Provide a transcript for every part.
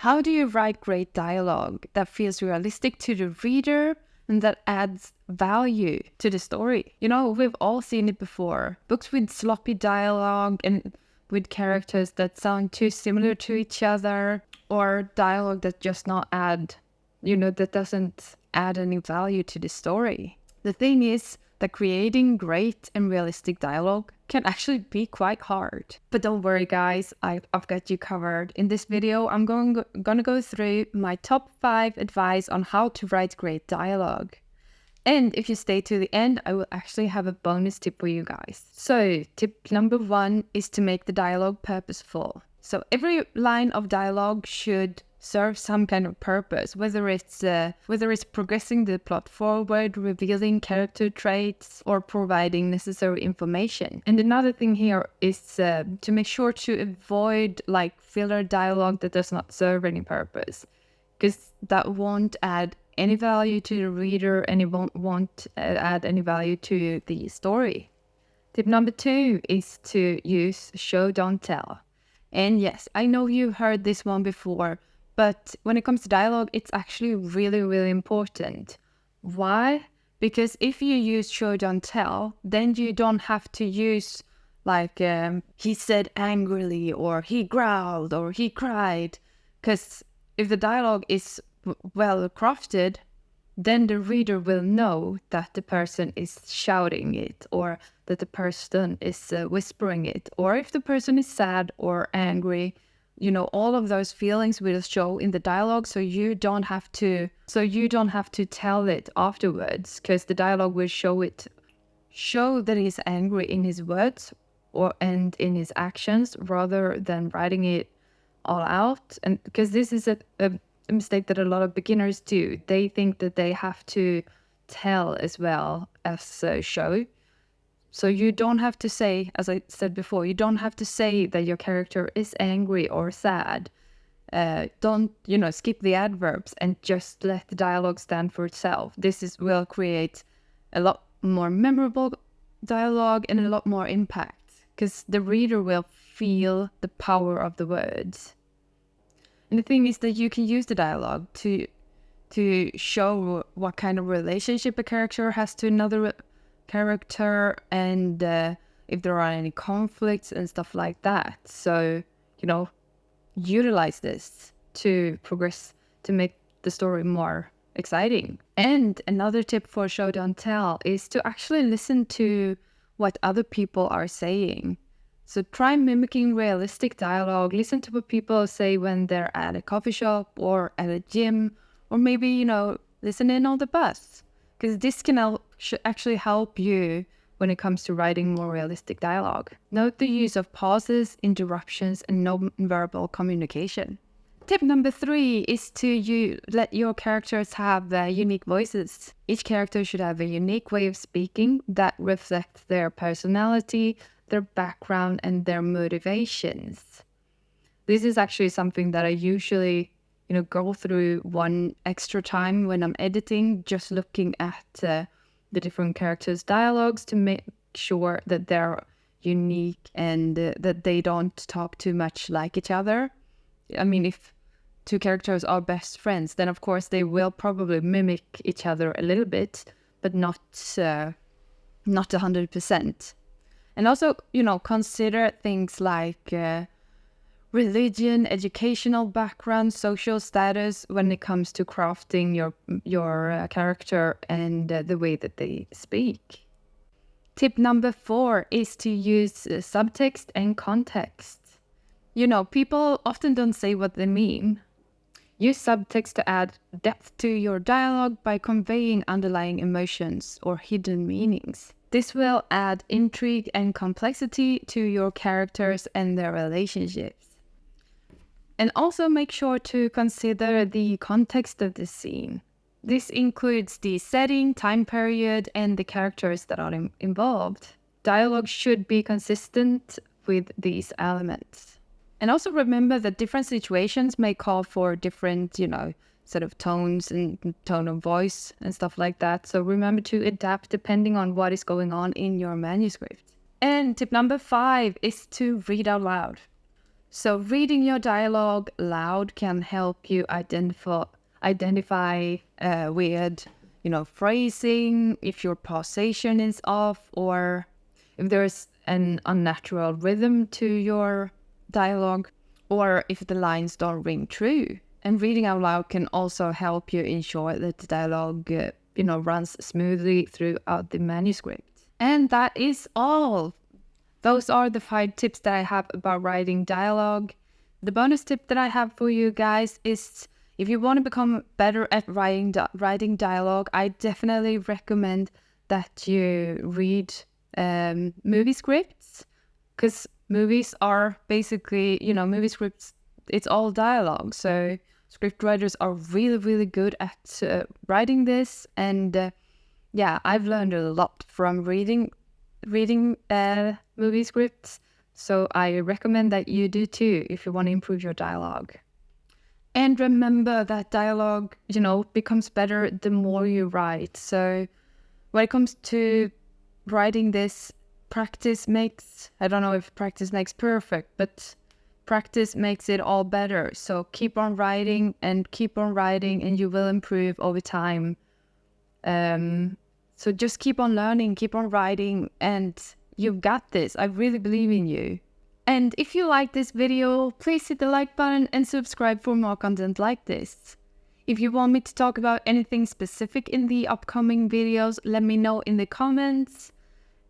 How do you write great dialogue that feels realistic to the reader and that adds value to the story? You know, we've all seen it before. Books with sloppy dialogue and with characters that sound too similar to each other, or dialogue that just not add, that doesn't add any value to the story. The thing is that creating great and realistic dialogue can actually be quite hard. But don't worry guys, I've got you covered. In this video, I'm gonna go through my top 5 advice on how to write great dialogue. And if you stay to the end, I will actually have a bonus tip for you guys. So tip number 1 is to make the dialogue purposeful. So every line of dialogue should serve some kind of purpose, whether it's progressing the plot forward, revealing character traits, or providing necessary information. And another thing here is to make sure to avoid like filler dialogue that does not serve any purpose, because that won't add any value to the reader and it won't add any value to the story. Tip number 2 is to use show, don't tell. And yes, I know you've heard this one before, but when it comes to dialogue, it's actually really, really important. Why? Because if you use show, don't tell, then you don't have to use like he said angrily, or he growled, or he cried. Because if the dialogue is well crafted, then the reader will know that the person is shouting it, or that the person is whispering it. Or if the person is sad or angry, all of those feelings will show in the dialogue, so you don't have to tell it afterwards, because the dialogue will show that he's angry in his words and in his actions, rather than writing it all out. And because this is a mistake that a lot of beginners do. They think that they have to tell as well as show. So you don't have to say, as I said before, you don't have to say that your character is angry or sad. Don't, skip the adverbs and just let the dialogue stand for itself. Will create a lot more memorable dialogue and a lot more impact, because the reader will feel the power of the words. And the thing is that you can use the dialogue to show what kind of relationship a character has to another character, and if there are any conflicts and stuff like that. So, utilize this to progress, to make the story more exciting. And another tip for show, don't tell is to actually listen to what other people are saying. So try mimicking realistic dialogue. Listen to what people say when they're at a coffee shop or at a gym, or maybe, listen in on the bus, because this can actually help you when it comes to writing more realistic dialogue. Note the use of pauses, interruptions, and non-verbal communication. Tip number 3 is to let your characters have unique voices. Each character should have a unique way of speaking that reflects their personality, their background, and their motivations. This is actually something that I usually, go through one extra time when I'm editing, just looking at the different characters' dialogues to make sure that they're unique and that they don't talk too much like each other. I mean, if 2 characters are best friends, then of course they will probably mimic each other a little bit, but not 100%. And also, consider things like religion, educational background, social status when it comes to crafting your character and the way that they speak. Tip number 4 is to use subtext and context. People often don't say what they mean. Use subtext to add depth to your dialogue by conveying underlying emotions or hidden meanings. This will add intrigue and complexity to your characters and their relationships. And also make sure to consider the context of the scene. This includes the setting, time period, and the characters that are involved. Dialogue should be consistent with these elements. And also remember that different situations may call for different, sort of tones and tone of voice and stuff like that. So remember to adapt depending on what is going on in your manuscript. And tip number 5 is to read out loud. So reading your dialogue loud can help you identify weird, phrasing, if your pausation is off, or if there's an unnatural rhythm to your dialogue, or if the lines don't ring true. And reading out loud can also help you ensure that the dialogue, runs smoothly throughout the manuscript. And that is all. Those are the 5 tips that I have about writing dialogue. The bonus tip that I have for you guys is, if you want to become better at writing dialogue, I definitely recommend that you read movie scripts, because movies are basically, movie scripts, it's all dialogue. So script writers are really, really good at writing this. And I've learned a lot from reading movie scripts. So I recommend that you do too if you want to improve your dialogue. And remember that dialogue, becomes better the more you write. So when it comes to writing this, I don't know if practice makes perfect, but practice makes it all better. So keep on writing, and you will improve over time. So just keep on learning, keep on writing, and you've got this. I really believe in you. And if you like this video, please hit the like button and subscribe for more content like this. If you want me to talk about anything specific in the upcoming videos, let me know in the comments.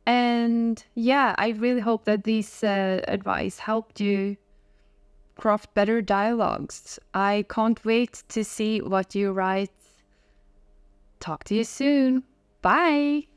And I really hope that this advice helped you craft better dialogues. I can't wait to see what you write. Talk to you soon. Bye.